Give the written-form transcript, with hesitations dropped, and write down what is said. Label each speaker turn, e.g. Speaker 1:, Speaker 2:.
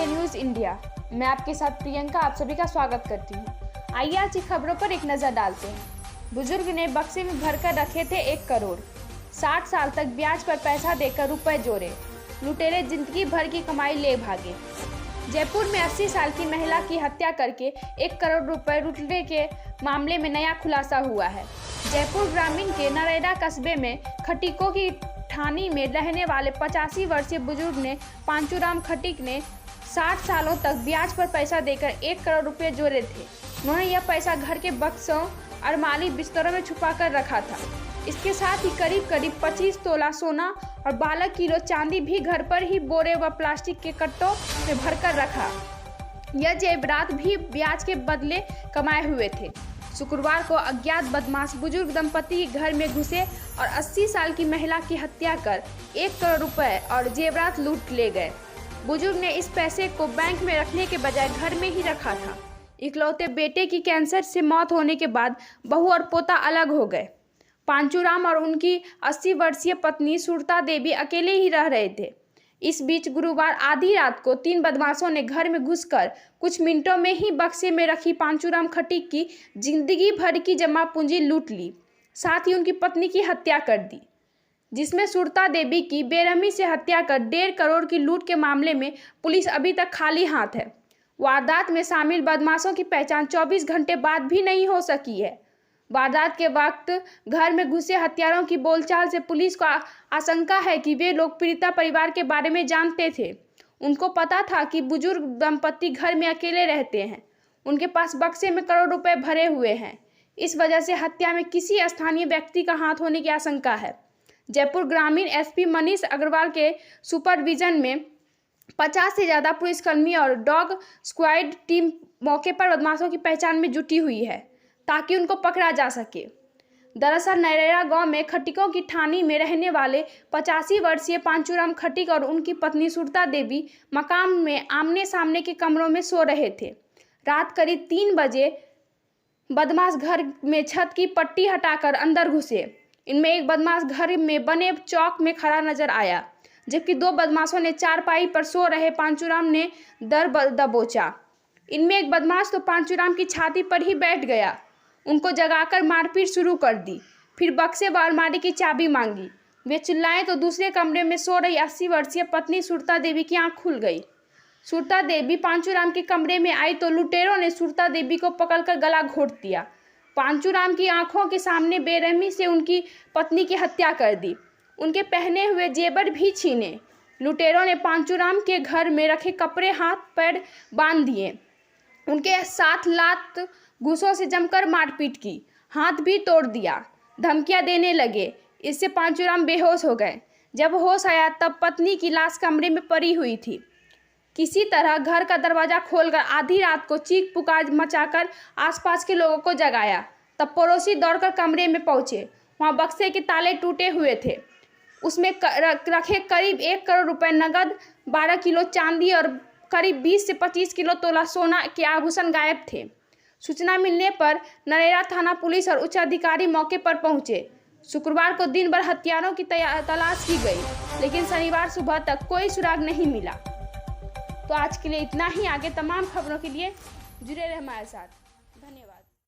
Speaker 1: नए news India. मैं आपके साथ प्रियंका आप सभी का स्वागत करती हूँ। आइए आज की खबरों पर एक नज़र डालते हैं। बुजुर्ग ने बक्से में भरकर रखे थे 1 करोड़। 60 साल तक ब्याज पर पैसा देकर रुपए जोड़े, लुटेरे जिंदगी भर की कमाई ले भागे। जयपुर में 80 साल की महिला की हत्या करके 1 करोड़ रुपए लूटने के मामले में नया खुलासा हुआ है। जयपुर ग्रामीण के नरेला कस्बे में खटीकों की ठानी में रहने वाले 85 वर्षीय बुजुर्ग ने पांचूराम खटीक ने 60 सालों तक ब्याज पर पैसा देकर 1 करोड़ रुपए जोड़े थे। उन्होंने यह पैसा घर के बक्सों और माली बिस्तरों में छुपा कर रखा था। इसके साथ ही करीब 25 तोला सोना और 12 किलो चांदी भी घर पर ही बोरे व प्लास्टिक के कट्टों में भरकर रखा। यह जेवरात भी ब्याज के बदले कमाए हुए थे। शुक्रवार को अज्ञात बदमाश बुजुर्ग दंपति के घर में घुसे और 80 साल की महिला की हत्या कर 1 करोड़ रुपए और जेवरात लूट ले गए। बुजुर्ग ने इस पैसे को बैंक में रखने के बजाय घर में ही रखा था। इकलौते बेटे की कैंसर से मौत होने के बाद बहू और पोता अलग हो गए। पांचूराम और उनकी 80 वर्षीय पत्नी सुरता देवी अकेले ही रह रहे थे। इस बीच गुरुवार आधी रात को 3 बदमाशों ने घर में घुसकर कुछ मिनटों में ही बक्से में रखी पांचूराम खटीक की जिंदगी भर की जमा पूंजी लूट ली, साथ ही उनकी पत्नी की हत्या कर दी, जिसमें सुरता देवी की बेरहमी से हत्या कर 1.5 करोड़ की लूट के मामले में पुलिस अभी तक खाली हाथ है। वारदात में शामिल बदमाशों की पहचान 24 घंटे बाद भी नहीं हो सकी है। वारदात के वक्त घर में घुसे हत्यारों की बोलचाल से पुलिस को आशंका है कि वे लोग पीड़िता परिवार के बारे में जानते थे। उनको पता था कि बुजुर्ग दंपति घर में अकेले रहते हैं। उनके पास बक्से में करोड़ रुपए भरे हुए हैं। इस वजह से हत्या में किसी स्थानीय व्यक्ति का हाथ होने की आशंका है। जयपुर ग्रामीण एसपी मनीष अग्रवाल के सुपरविजन में 50 से ज़्यादा पुलिसकर्मी और डॉग स्क्वाड टीम मौके पर बदमाशों की पहचान में जुटी हुई है ताकि उनको पकड़ा जा सके। दरअसल नरेला गांव में खटीकों की ठानी में रहने वाले 85 वर्षीय पांचूराम खटीक और उनकी पत्नी सुरता देवी मकान में आमने सामने के कमरों में सो रहे थे। रात करीब 3 बजे बदमाश घर में छत की पट्टी हटाकर अंदर घुसे। इनमें एक बदमाश घर में बने चौक में खड़ा नजर आया, जबकि 2 बदमाशों ने चारपाई पर सो रहे पांचूराम ने दर दबोचा। इनमें एक बदमाश तो पांचूराम की छाती पर ही बैठ गया, उनको जगाकर मारपीट शुरू कर दी। फिर बक्से व अलमारी की चाबी मांगी। वे चिल्लाए तो दूसरे कमरे में सो रही 80 वर्षीय पत्नी सुरता देवी की आंख खुल गई। सुरता देवी पांचूराम के कमरे में आई तो लुटेरों ने सुरता देवी को पकड़कर गला घोंट दिया। पांचूराम की आंखों के सामने बेरहमी से उनकी पत्नी की हत्या कर दी। उनके पहने हुए जेवर भी छीने। लुटेरों ने पांचूराम के घर में रखे कपड़े हाथ पैर बांध दिए। उनके साथ लात घूसों से जमकर मारपीट की, हाथ भी तोड़ दिया, धमकियां देने लगे। इससे पांचूराम बेहोश हो गए। जब होश आया तब पत्नी की लाश कमरे में पड़ी हुई थी। किसी तरह घर का दरवाजा खोलकर आधी रात को चीख पुकार मचाकर आसपास के लोगों को जगाया। तब पड़ोसी दौड़कर कमरे में पहुंचे। वहां बक्से के ताले टूटे हुए थे। उसमें रखे करीब 1 करोड़ रुपए नगद, 12 किलो चांदी और करीब 20 से 25 किलो तोला सोना के आभूषण गायब थे। सूचना मिलने पर नरेला थाना पुलिस और उच्च अधिकारी मौके पर पहुंचे। शुक्रवार को दिन भर हत्यारों की तलाश की गई, लेकिन शनिवार सुबह तक कोई सुराग नहीं मिला। तो आज के लिए इतना ही। आगे तमाम खबरों के लिए जुड़े रहे हमारे साथ। धन्यवाद।